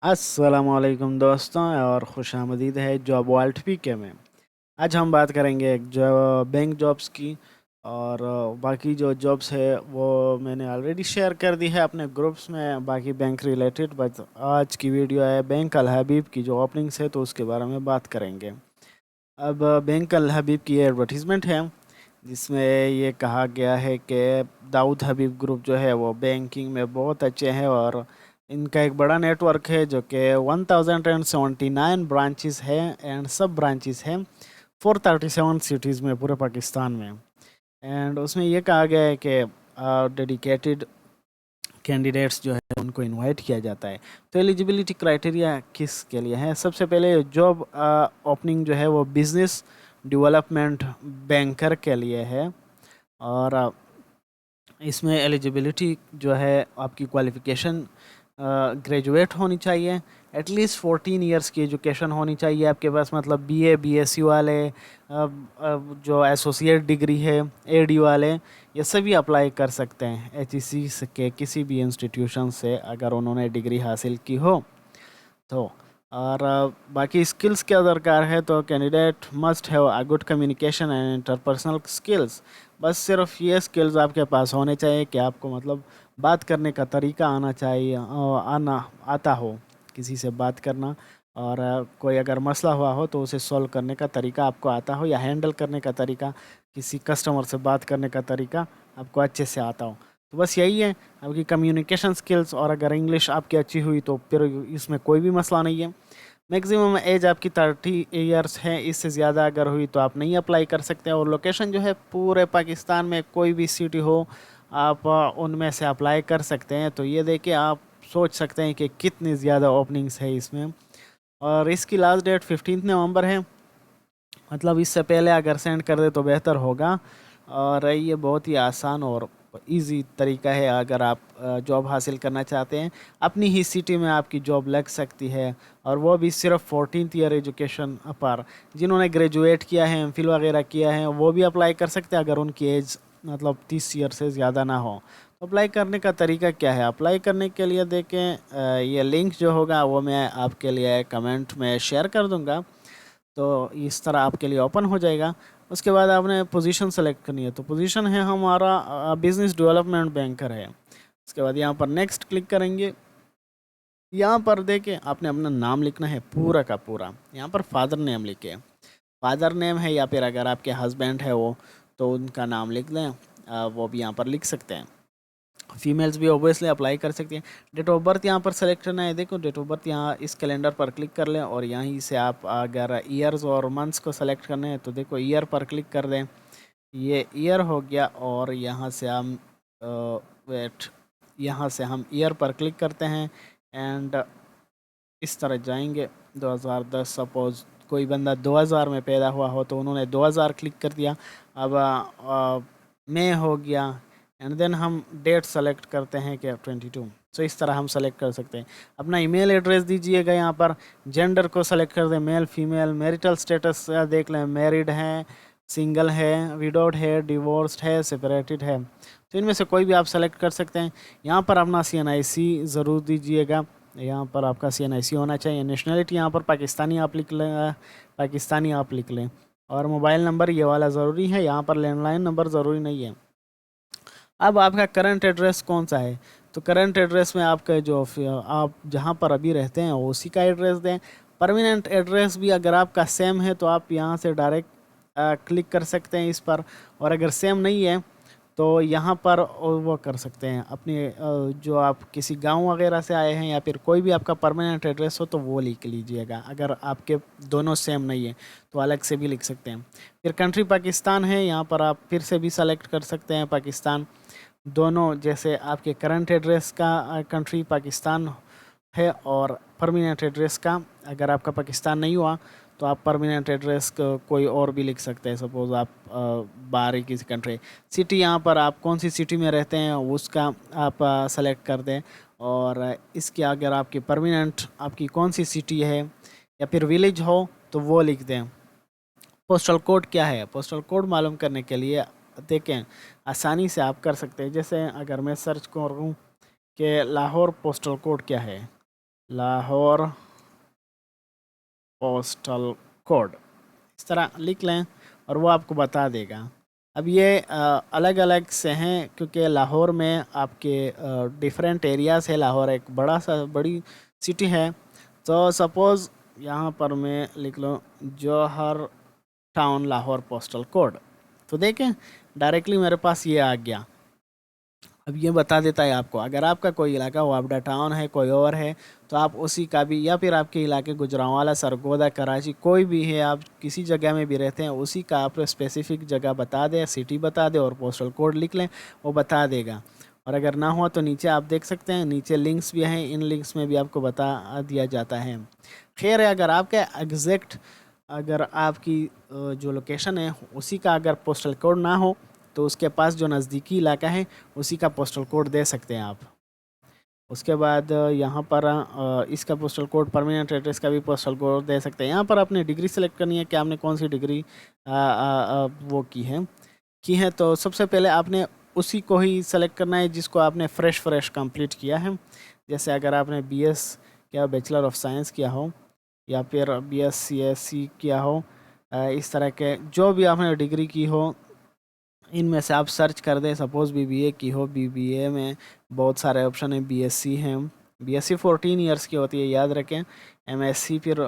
अस्सलामुअलैकुम दोस्तों और खुश आमदीद है जॉब वर्ल्ड पीके में। आज हम बात करेंगे एक जो बैंक जॉब्स की। और बाकी जो जॉब्स है वो मैंने ऑलरेडी शेयर कर दी है अपने ग्रुप्स में, बाकी बैंक रिलेटेड। बट आज की वीडियो है बैंक अल हबीब की जो ओपनिंग्स है, तो उसके बारे में बात करेंगे। अब बैंक अल हबीब की एडवर्टीज़मेंट है जिसमें ये कहा गया है कि दाऊद हबीब ग्रुप जो है वो बैंकिंग में बहुत अच्छे हैं, और इनका एक बड़ा नेटवर्क है जो कि 1079 ब्रांचेस है एंड सब ब्रांचेस हैं 437 सिटीज़ में पूरे पाकिस्तान में। एंड उसमें ये कहा गया है कि डेडिकेटेड कैंडिडेट्स जो है उनको इनवाइट किया जाता है। तो एलिजिबिलिटी क्राइटेरिया किस के लिए है? सबसे पहले जॉब ओपनिंग जो है वो बिजनेस डेवलपमेंट बैंकर के लिए है। और इसमें एलिजिबिलिटी जो है आपकी क्वालिफ़िकेशन ग्रेजुएट होनी चाहिए, एटलीस्ट 14 इयर्स की एजुकेशन होनी चाहिए आपके पास, मतलब बीए बीएससी वाले, जो एसोसिएट डिग्री है एडी वाले, ये सभी अप्लाई कर सकते हैं एचईसी के किसी भी इंस्टीट्यूशन से अगर उन्होंने डिग्री हासिल की हो तो। और बाकी स्किल्स क्या दरकार है, तो candidate must have a good communication and interpersonal skills. बस सिर्फ ये स्किल्स आपके पास होने चाहिए कि आपको मतलब बात करने का तरीका आना चाहिए, आना आता हो किसी से बात करना। और कोई अगर मसला हुआ हो तो उसे सॉल्व करने का तरीका आपको आता हो, या हैंडल करने का तरीका, किसी कस्टमर से बात करने का तरीका आपको अच्छे से आता हो। तो बस यही है आपकी कम्युनिकेशन स्किल्स। और अगर इंग्लिश आपकी अच्छी हुई तो फिर इसमें कोई भी मसला नहीं है। मैक्सिमम एज आपकी 30 इयर्स है, इससे ज़्यादा अगर हुई तो आप नहीं अप्लाई कर सकते। और लोकेशन जो है पूरे पाकिस्तान में कोई भी सिटी हो आप उनमें से अप्लाई कर सकते हैं। तो ये देखिए आप सोच सकते हैं कि कितनी ज़्यादा ओपनिंग्स है इसमें। और इसकी लास्ट डेट 15 नवंबर है, मतलब इससे पहले अगर सेंड कर दे तो बेहतर होगा। और ये बहुत ही आसान और इजी तरीका है अगर आप जॉब हासिल करना चाहते हैं। अपनी ही सिटी में आपकी जॉब लग सकती है, और वो भी सिर्फ 14th ईयर एजुकेशन पर। जिन्होंने ग्रेजुएट किया है, एमफिल वगैरह किया है, वो भी अप्लाई कर सकते हैं अगर उनकी एज मतलब 30 ईयर से ज़्यादा ना हो। तो अप्लाई करने का तरीका क्या है? अप्लाई करने के लिए देखें, ये लिंक जो होगा वो मैं आपके लिए कमेंट में शेयर कर दूँगा। तो इस तरह आपके लिए ओपन हो जाएगा। उसके बाद आपने पोजीशन सेलेक्ट करनी है, तो पोजीशन है हमारा बिजनेस डेवलपमेंट बैंकर है। उसके बाद यहाँ पर नेक्स्ट क्लिक करेंगे। यहाँ पर देखें आपने अपना नाम लिखना है पूरा का पूरा। यहाँ पर फादर नेम लिखे, फादर नेम है, या फिर अगर आपके हस्बैंड है वो तो उनका नाम लिख लें, वो भी यहाँ पर लिख सकते हैं। फीमेल्स भी ऑब्वियसली अप्लाई कर सकती हैं। डेट ऑफ बर्थ यहाँ पर सेलेक्ट करना है। देखो डेट ऑफ बर्थ यहाँ इस कैलेंडर पर क्लिक कर लें, और यहीं से आप अगर ईयर्स और मंथ्स को सेलेक्ट करने हैं तो देखो ईयर पर क्लिक कर दें। ये ईयर हो गया, और यहाँ से हम वेट यहाँ से हम ईयर पर क्लिक करते हैं। एंड इस तरह जाएंगे 2010, सपोज़ कोई बंदा 2000 में पैदा हुआ हो तो उन्होंने 2000 क्लिक कर दिया। अब मई हो गया, एंड देन हम डेट सेलेक्ट करते हैं कि 22। सो इस तरह हम सेलेक्ट कर सकते हैं। अपना ईमेल एड्रेस दीजिएगा यहाँ पर। जेंडर को सेलेक्ट कर दें, मेल फीमेल। मैरिटल स्टेटस देख लें, मैरिड है, सिंगल है, विडोड है, डिवोर्स्ड है, सेपरेटेड है। तो इनमें से कोई भी आप सेलेक्ट कर सकते हैं। यहाँ पर अपना CNIC ज़रूर दीजिएगा। यहाँ पर आपका CNIC होना चाहिए। नेशनलिटी यहाँ पर पाकिस्तानी आप लिख लें, पाकिस्तानी आप लिख लें। और मोबाइल नंबर ये वाला ज़रूरी है, यहाँ पर लैंडलाइन नंबर ज़रूरी नहीं है। अब आपका करंट एड्रेस कौन सा है? तो करंट एड्रेस में आपका जो आप जहाँ पर अभी रहते हैं उसी का एड्रेस दें। परमानेंट एड्रेस भी अगर आपका सेम है तो आप यहाँ से डायरेक्ट क्लिक कर सकते हैं इस पर। और अगर सेम नहीं है तो यहाँ पर वो कर सकते हैं अपने जो आप किसी गांव वगैरह से आए हैं, या फिर कोई भी आपका परमानेंट एड्रेस हो तो वो लिख लीजिएगा। अगर आपके दोनों सेम नहीं है तो अलग से भी लिख सकते हैं। फिर कंट्री पाकिस्तान है, यहाँ पर आप फिर से भी सेलेक्ट कर सकते हैं पाकिस्तान। दोनों जैसे आपके करंट एड्रेस का कंट्री पाकिस्तान है, और परमानेंट एड्रेस का अगर आपका पाकिस्तान नहीं हुआ तो आप परमानेंट एड्रेस कोई और भी लिख सकते हैं। सपोज़ आप बाहर ही किसी कंट्री, सिटी यहाँ पर आप कौन सी सिटी में रहते हैं उसका आप सेलेक्ट कर दें। और इसके अगर आपकी परमानेंट आपकी कौन सी सिटी है या फिर विलेज हो तो वो लिख दें। पोस्टल कोड क्या है? पोस्टल कोड मालूम करने के लिए देखें आसानी से आप कर सकते हैं। जैसे अगर मैं सर्च करूँ कि लाहौर पोस्टल कोड क्या है, लाहौर पोस्टल कोड, इस तरह लिख लें और वो आपको बता देगा। अब ये अलग अलग से हैं क्योंकि लाहौर में आपके डिफरेंट एरियाज़ है। लाहौर एक बड़ी सिटी है। तो सपोज़ यहाँ पर मैं लिख लूँ जौहर टाउन लाहौर पोस्टल कोड, तो देखें डायरेक्टली मेरे पास ये आ गया। अब ये बता देता है आपको, अगर आपका कोई इलाका वापडा टाउन है, कोई और है, तो आप उसी का भी, या फिर आपके इलाके गुजरांवाला, सरगोदा, कराची कोई भी है, आप किसी जगह में भी रहते हैं, उसी का आप स्पेसिफिक जगह बता दें, सिटी बता दें और पोस्टल कोड लिख लें, वो बता देगा। और अगर ना हो तो नीचे आप देख सकते हैं, नीचे लिंक्स भी हैं, इन लिंक्स में भी आपको बता दिया जाता है। खैर है, अगर आपका एग्जैक्ट, अगर आपकी जो लोकेशन है उसी का अगर पोस्टल कोड ना हो, तो उसके पास जो नज़दीकी इलाका है उसी का पोस्टल कोड दे सकते हैं आप। उसके बाद यहाँ पर इसका पोस्टल कोड, परमानेंट एड्रेस का भी पोस्टल कोड दे सकते हैं। यहाँ पर आपने डिग्री सेलेक्ट करनी है कि आपने कौन सी डिग्री वो की है। तो सबसे पहले आपने उसी को ही सेलेक्ट करना है जिसको आपने फ्रेश कंप्लीट किया है। जैसे अगर आपने बीएस या बैचलर ऑफ साइंस किया हो, या फिर BSc किया हो, इस तरह के जो भी आपने डिग्री की हो, इनमें से आप सर्च कर दें। सपोज़ BBA की हो, BBA में बहुत सारे ऑप्शन हैं। BSc हैं, BSc 14 ईयर्स की होती है, याद रखें। MSc फिर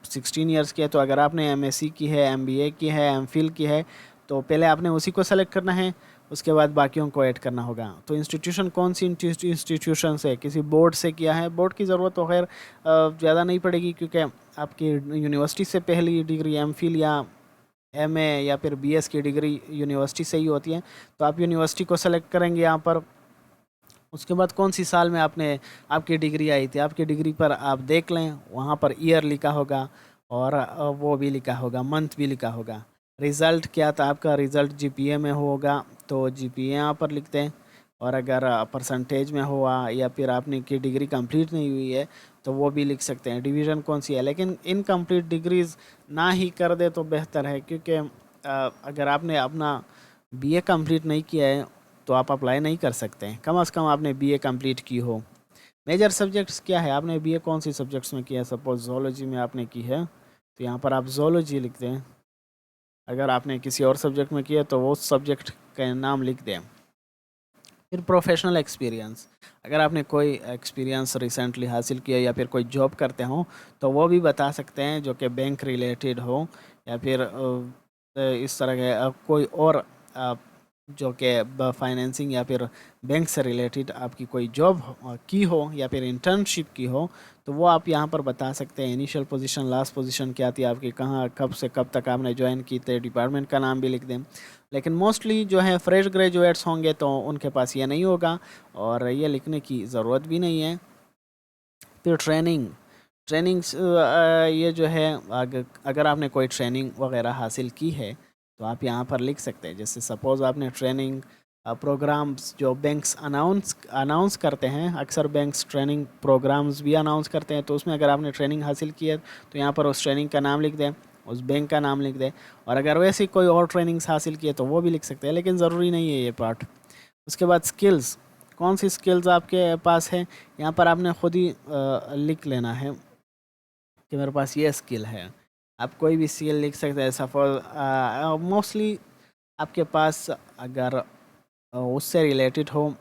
16 ईयर्स की है। तो अगर आपने MSc की है, MBA की है, MPhil की है, तो पहले आपने उसी को सेलेक्ट करना है, उसके बाद बाकियों को ऐड करना होगा। तो इंस्टीट्यूशन कौन सी इंस्टीट्यूशन से, किसी बोर्ड से किया है, बोर्ड की ज़रूरत तो खैर ज़्यादा नहीं पड़ेगी, क्योंकि आपकी यूनिवर्सिटी से पहली डिग्री MPhil या MA या फिर BS की डिग्री यूनिवर्सिटी से ही होती है। तो आप यूनिवर्सिटी को सेलेक्ट करेंगे यहाँ पर। उसके बाद कौन सी साल में आपकी डिग्री आई थी, आपकी डिग्री पर आप देख लें, वहाँ पर ईयर लिखा होगा और वो भी लिखा होगा, मंथ भी लिखा होगा। रिज़ल्ट क्या था आपका, रिज़ल्ट GPA में होगा तो GPA यहाँ पर लिखते हैं। और अगर परसेंटेज में हुआ या फिर आपने की डिग्री कंप्लीट नहीं हुई है तो वो भी लिख सकते हैं। डिवीज़न कौन सी है, लेकिन इनकम्प्लीट डिग्रीज़ ना ही कर दे तो बेहतर है, क्योंकि अगर आपने अपना BA कंप्लीट नहीं किया है तो आप अप्लाई नहीं कर सकते हैं। कम से कम आपने BA कंप्लीट की हो। मेजर सब्जेक्ट्स क्या है, आपने BA कौन सी सब्जेक्ट्स में किया है। सपोज जोलॉजी में आपने की है तो यहाँ पर आप जोलॉजी लिखते हैं। अगर आपने किसी और सब्जेक्ट में किया तो वो सब्जेक्ट का नाम लिख दें। फिर प्रोफेशनल एक्सपीरियंस, अगर आपने कोई एक्सपीरियंस रिसेंटली हासिल किया या फिर कोई जॉब करते हो तो वो भी बता सकते हैं, जो कि बैंक रिलेटेड हो या फिर इस तरह के कोई और जो कि फाइनेंसिंग या फिर बैंक से रिलेटेड आपकी कोई जॉब की हो या फिर इंटर्नशिप की हो, तो वो आप यहाँ पर बता सकते हैं। इनिशियल पोजीशन, लास्ट पोजीशन क्या थी आपकी, कहाँ कब से कब तक आपने ज्वाइन की थे, डिपार्टमेंट का नाम भी लिख दें। लेकिन मोस्टली जो है फ्रेश ग्रेजुएट्स होंगे तो उनके पास ये नहीं होगा और ये लिखने की ज़रूरत भी नहीं है। फिर ट्रेनिंग्स, ये जो है, अगर आपने कोई ट्रेनिंग वगैरह हासिल की है तो आप यहाँ पर लिख सकते हैं। जैसे सपोज़ आपने ट्रेनिंग प्रोग्राम्स जो बैंक्स अनाउंस करते हैं, अक्सर बैंक्स ट्रेनिंग प्रोग्राम्स भी अनाउंस करते हैं, तो उसमें अगर आपने ट्रेनिंग हासिल की है तो यहाँ पर उस ट्रेनिंग का नाम लिख दें, उस बैंक का नाम लिख दें। और अगर वैसे कोई और ट्रेनिंग्स हासिल की है तो वो भी लिख सकते हैं, लेकिन ज़रूरी नहीं है ये पार्ट। उसके बाद स्किल्स, कौन सी स्किल्स आपके पास है, यहाँ पर आपने खुद ही लिख लेना है कि मेरे पास ये स्किल है। आप कोई भी स्किल लिख सकते हैं। सफल मोस्टली आपके पास अगर उससे रिलेटेड हो,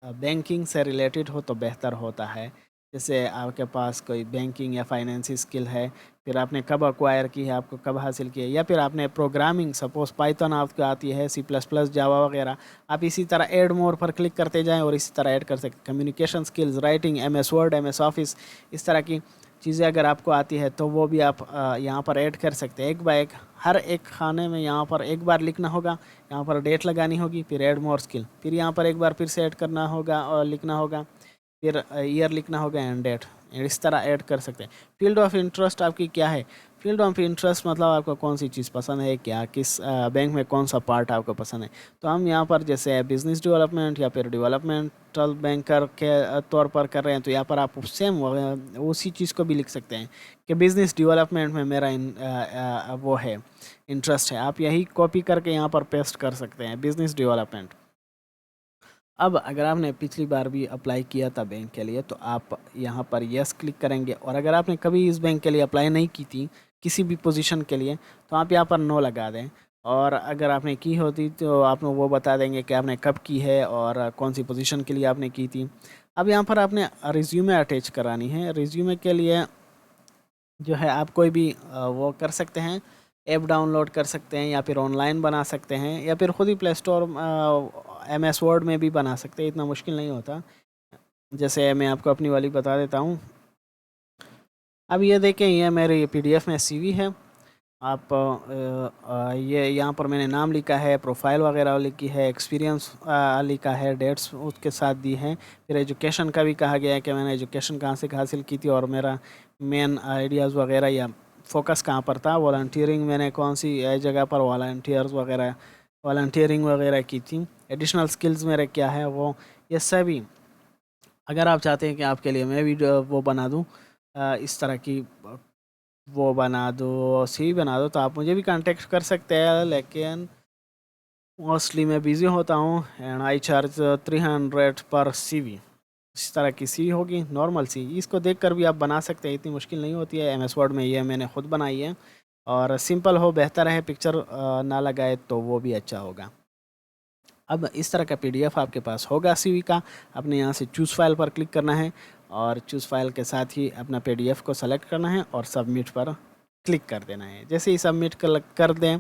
बैंकिंग से रिलेटेड हो तो बेहतर होता है। जैसे आपके पास कोई बैंकिंग या फाइनेंस स्किल है, फिर आपने कब एक्वायर की है, आपको कब हासिल की है, या फिर आपने प्रोग्रामिंग, सपोज पाइथन आपको आती है, C++, जावा वगैरह, आप इसी तरह ऐड मोर पर क्लिक करते जाएं और इसी तरह ऐड कर सकते। Communication skills, writing, MS word, MS office, इस तरह की चीज़ें अगर आपको आती है तो वो भी आप यहाँ पर ऐड कर सकते हैं। एक बाय एक हर एक खाने में यहाँ पर एक बार लिखना होगा, यहाँ पर डेट लगानी होगी, फिर ऐड मोर स्किल, फिर यहाँ पर एक बार फिर से ऐड करना होगा और लिखना होगा, फिर ईयर लिखना होगा एंड डेट, इस तरह ऐड कर सकते हैं। फील्ड ऑफ इंटरेस्ट आपकी क्या है, फील्ड ऑफ इंटरेस्ट मतलब आपको कौन सी चीज़ पसंद है, क्या किस बैंक में कौन सा पार्ट आपको पसंद है। तो हम यहाँ पर जैसे बिजनेस डेवलपमेंट या फिर डेवलपमेंटल बैंकर के तौर पर कर रहे हैं, तो यहाँ पर आप सेम उसी चीज़ को भी लिख सकते हैं कि बिज़नेस डेवलपमेंट में मेरा वो है, इंटरेस्ट है। आप यही कॉपी करके यहाँ पर पेस्ट कर सकते हैं, बिज़नेस डेवलपमेंट। अब अगर आपने पिछली बार भी अप्लाई किया था बैंक के लिए तो आप यहाँ पर यस क्लिक करेंगे, और अगर आपने कभी इस बैंक के लिए अप्लाई नहीं की थी किसी भी पोजीशन के लिए तो आप यहाँ पर नो लगा दें। और अगर आपने की होती तो आपने वो बता देंगे कि आपने कब की है और कौन सी पोजीशन के लिए आपने की थी। अब यहाँ पर आपने रिज्यूमे अटैच करानी है। रिज्यूमे के लिए जो है आप कोई भी वो कर सकते हैं, ऐप डाउनलोड कर सकते हैं या फिर ऑनलाइन बना सकते हैं या फिर ख़ुद ही प्ले स्टोर MS वर्ड में भी बना सकते हैं, इतना मुश्किल नहीं होता। जैसे मैं आपको अपनी वाली बता देता हूँ। अब ये देखें, ये मेरी PDF में CV है। आप ये यहाँ पर मैंने नाम लिखा है, प्रोफाइल वगैरह लिखी है, एक्सपीरियंस लिखा है, डेट्स उसके साथ दी हैं। फिर एजुकेशन का भी कहा गया है कि मैंने एजुकेशन कहाँ से हासिल की थी और मेरा मेन आइडियाज़ वगैरह या फोकस कहाँ पर था। वॉलंटियरिंग मैंने कौन सी जगह पर वॉलंटियरिंग वगैरह की थी। एडिशनल स्किल्स मेरे क्या है वो, ये सभी अगर आप चाहते हैं कि आपके लिए मैं वीडियो वो बना दूँ, इस तरह की वो बना दो, CV बना दो, तो आप मुझे भी कांटेक्ट कर सकते हैं। लेकिन मोस्टली मैं बिज़ी होता हूँ एंड आई चार्ज 300 पर CV। इस तरह की CV होगी, नॉर्मल सी, इसको देखकर भी आप बना सकते हैं, इतनी मुश्किल नहीं होती है। MS वर्ड में ये मैंने खुद बनाई है और सिंपल हो बेहतर है, पिक्चर ना लगाए तो वो भी अच्छा होगा। अब इस तरह का PDF आपके पास होगा CV का। आपने यहाँ से चूज़ फाइल पर क्लिक करना है और चूज़ फाइल के साथ ही अपना PDF को सेलेक्ट करना है और सबमिट पर क्लिक कर देना है। जैसे ही सबमिट कर दें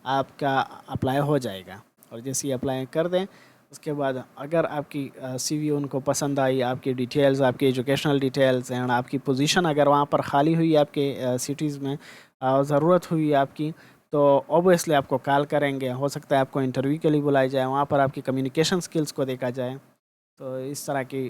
आपका अप्लाई हो जाएगा। और जैसे ही अप्लाई कर दें उसके बाद अगर आपकी CV उनको पसंद आई, आपकी डिटेल्स, आपकी एजुकेशनल डिटेल्स एंड आपकी पोजीशन अगर वहाँ पर खाली हुई आपके सिटीज़ में, ज़रूरत हुई आपकी, तो ऑब्वियसली आपको कॉल करेंगे। हो सकता है आपको इंटरव्यू के लिए बुलाया जाए, वहाँ पर आपकी कम्युनिकेशन स्किल्स को देखा जाए। तो इस तरह की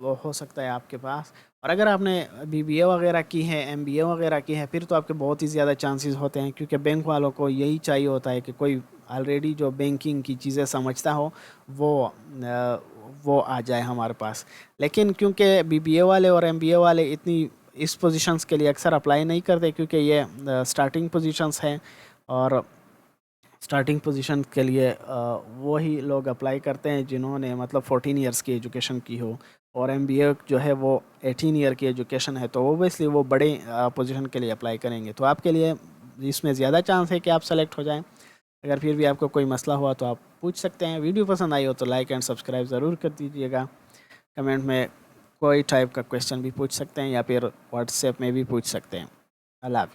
वो हो सकता है आपके पास। और अगर आपने BBA वगैरह की है, MBA वगैरह की है, फिर तो आपके बहुत ही ज़्यादा चांसेस होते हैं, क्योंकि बैंक वालों को यही चाहिए होता है कि कोई ऑलरेडी जो बैंकिंग की चीज़ें समझता हो वो आ जाए हमारे पास। लेकिन क्योंकि BBA वाले और MBA वाले इतनी इस पोजीशंस के लिए अक्सर अप्लाई नहीं करते, क्योंकि ये स्टार्टिंग पोजीशंस हैं और स्टार्टिंग पोजीशन के लिए वही लोग अप्लाई करते हैं जिन्होंने मतलब 14 इयर्स की एजुकेशन की हो, और MBA जो है वो 18 ईयर की एजुकेशन है, तो ओबियसली वो बड़े पोजीशन के लिए अप्लाई करेंगे। तो आपके लिए इसमें ज़्यादा चांस है कि आप सेलेक्ट हो जाएं। अगर फिर भी आपको कोई मसला हुआ तो आप पूछ सकते हैं। वीडियो पसंद आई हो तो लाइक एंड सब्सक्राइब ज़रूर कर दीजिएगा। कमेंट में कोई टाइप का क्वेश्चन भी पूछ सकते हैं या फिर व्हाट्सएप में भी पूछ सकते हैं। अल्लाह हाफ़िज़।